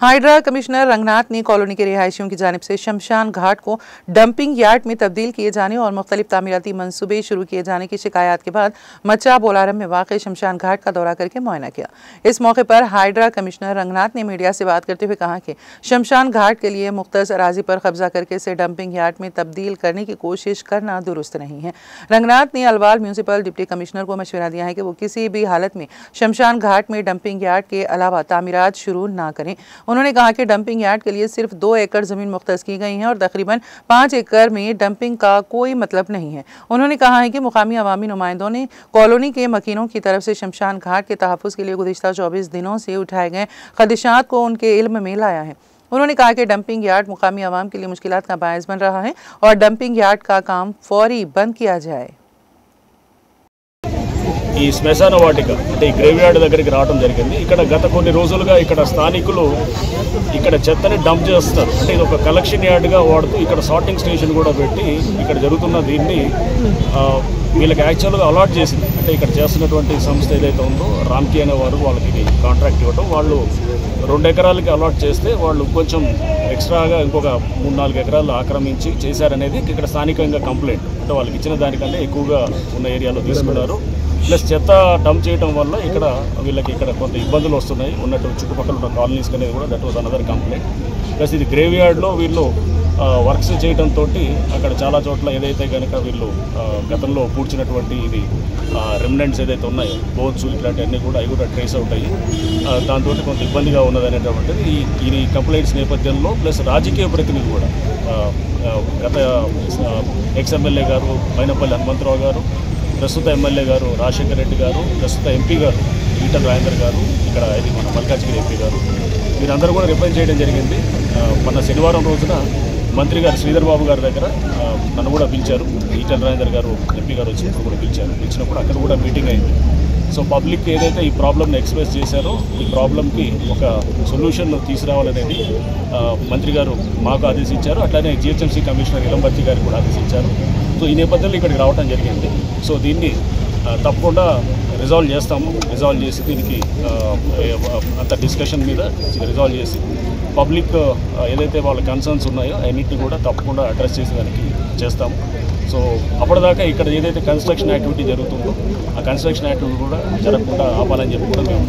Hydra commissioner Ranganath ने colony के रिहायशियों की जानिब से शमशान घाट को डंपिंग यार्ड में तब्दील किए जाने और मुख्तलिफ तामीराती मंसूबे शुरू किए जाने की शिकायत के बाद मच्चा बोलारम में वाक़ शमशान घाट का दौरा करके मुआयना किया। इस मौके पर हाइड्रा कमिश्नर रंगनाथ ने मीडिया से बात करते हुए कहा कि शमशान घाट के लिए मुख्तस अराजी पर कब्जा करके इसे डंपिंग यार्ड में तब्दील करने की कोशिश करना दुरुस्त नहीं है। रंगनाथ ने अलवाल म्यूनसिपल डिप्टी कमिश्नर को मशवरा दिया है कि वो किसी भी हालत में शमशान घाट में डंपिंग यार्ड के अलावा तामीरात शुरू ना करें। उन्होंने कहा कि डंपिंग यार्ड के लिए सिर्फ 2 एकड़ जमीन मुख्तस की गई है और तकरीबन 5 एकड़ में डंपिंग का कोई मतलब नहीं है। उन्होंने कहा है कि मुकामी अवामी नुमाइंदों ने कॉलोनी के मकीनों की तरफ से शमशान घाट के तहफ़्फ़ुज़ के लिए गुज़िश्ता 24 दिनों से उठाए गए ख़दशात को उनके इल्म में लाया है। उन्होंने कहा कि डंपिंग यार्ड मुकामी अवाम के लिए मुश्किलात का बायस बन रहा है और डंपिंग यार्ड का काम फौरी बंद किया जाए। ఈ శ్మశాన వాటిక అంటే ఈ గ్రేవ్ యార్డ్ దగ్గరికి రావడం జరిగింది। ఇక్కడ గత కొన్ని రోజులుగా ఇక్కడ స్థానికులు ఇక్కడ చెత్తని డంప్ చేస్తారు। అంటే ఇది ఒక కలెక్షన్ యార్డ్గా వాడుతూ ఇక్కడ సార్టింగ్ స్టేషన్ కూడా పెట్టి ఇక్కడ జరుగుతున్న దీన్ని వీళ్ళకి యాక్చువల్గా అలాట్ చేసింది। అంటే ఇక్కడ చేస్తున్నటువంటి సంస్థ ఏదైతే ఉందో రామ్కి అనే వారు వాళ్ళకి కాంట్రాక్ట్ ఇవ్వడం, వాళ్ళు 2 ఎకరాలకి అలాట్ చేస్తే వాళ్ళు కొంచెం ఎక్స్ట్రాగా ఇంకొక 3-4 ఎకరాలు ఆక్రమించి చేశారనేది ఇక్కడ స్థానికంగా కంప్లైంట్। అంటే వాళ్ళకి ఇచ్చిన దానికంటే ఎక్కువగా ఉన్న ఏరియాలో తీసుకున్నారు। ప్లస్ చెత్త డంప్ చేయడం వల్ల ఇక్కడ వీళ్ళకి ఇక్కడ కొంత ఇబ్బందులు వస్తున్నాయి ఉన్నట్టు చుట్టుపక్కల ఉన్న కాలనీస్కి అనేది కూడా that was another complaint. Plus ఇది గ్రేవ్ యార్డ్లో వీళ్ళు వర్క్స్ చేయడంతో అక్కడ చాలా చోట్ల ఏదైతే కనుక వీళ్ళు గతంలో పూడ్చినటువంటి ఇది రెమినెంట్స్ ఏదైతే ఉన్నాయో బోన్స్ ఇట్లాంటివన్నీ కూడా అవి కూడా ట్రేస్ అవుట్ అయ్యి దాంతో కొంత ఇబ్బందిగా ఉన్నదనేటువంటిది ఈ కంప్లైంట్స్ నేపథ్యంలో ప్లస్ రాజకీయ ప్రతినిధి కూడా గత ఎక్స్-ఎమ్మెల్యే గారు మైనపల్లి హనుమంతరావు గారు, ప్రస్తుత ఎమ్మెల్యే గారు రాజశేఖర రెడ్డి గారు, ప్రస్తుత ఎంపీ గారు ఈటల రాజేందర్ గారు, ఇక్కడ ఇది మన మల్కాజ్గిరి ఎంపీ గారు, వీరందరూ కూడా రిప్రజెంట్ చేయడం జరిగింది। మొన్న శనివారం రోజున మంత్రి గారు శ్రీధర్ బాబు గారి దగ్గర నన్ను కూడా పిలిచారు। ఈటల రాజేందర్ గారు ఎంపీ గారు వచ్చినప్పుడు కూడా పిలిచినప్పుడు అక్కడ కూడా మీటింగ్ అయింది। సో పబ్లిక్ ఏదైతే ఈ ప్రాబ్లమ్ని ఎక్స్ప్రెస్ చేశారో ఈ ప్రాబ్లంకి ఒక సొల్యూషన్ తీసుకురావాలనేది మంత్రి గారు మాకు ఆదేశించారు। అట్లానే జిహెచ్ఎంసీ కమిషనర్ ఇలంబర్తి గారికి కూడా ఆదేశించారు। సో ఈ నేపథ్యంలో ఇక్కడికి రావడం జరిగింది। సో దీన్ని తప్పకుండా రిజాల్వ్ చేస్తాము। రిజాల్వ్ చేసి దీనికి అంత డిస్కషన్ మీద రిజాల్వ్ చేసి పబ్లిక్ ఏదైతే వాళ్ళ కన్సర్న్స్ ఉన్నాయో అన్నింటినీ కూడా తప్పకుండా అడ్రస్ చేసేదానికి చేస్తాము। సో అప్పటిదాకా ఇక్కడ ఏదైతే కన్స్ట్రక్షన్ యాక్టివిటీ జరుగుతుందో ఆ కన్స్ట్రక్షన్ యాక్టివిటీ కూడా జరగకుండా ఆపాలని చెప్పి కూడా మేము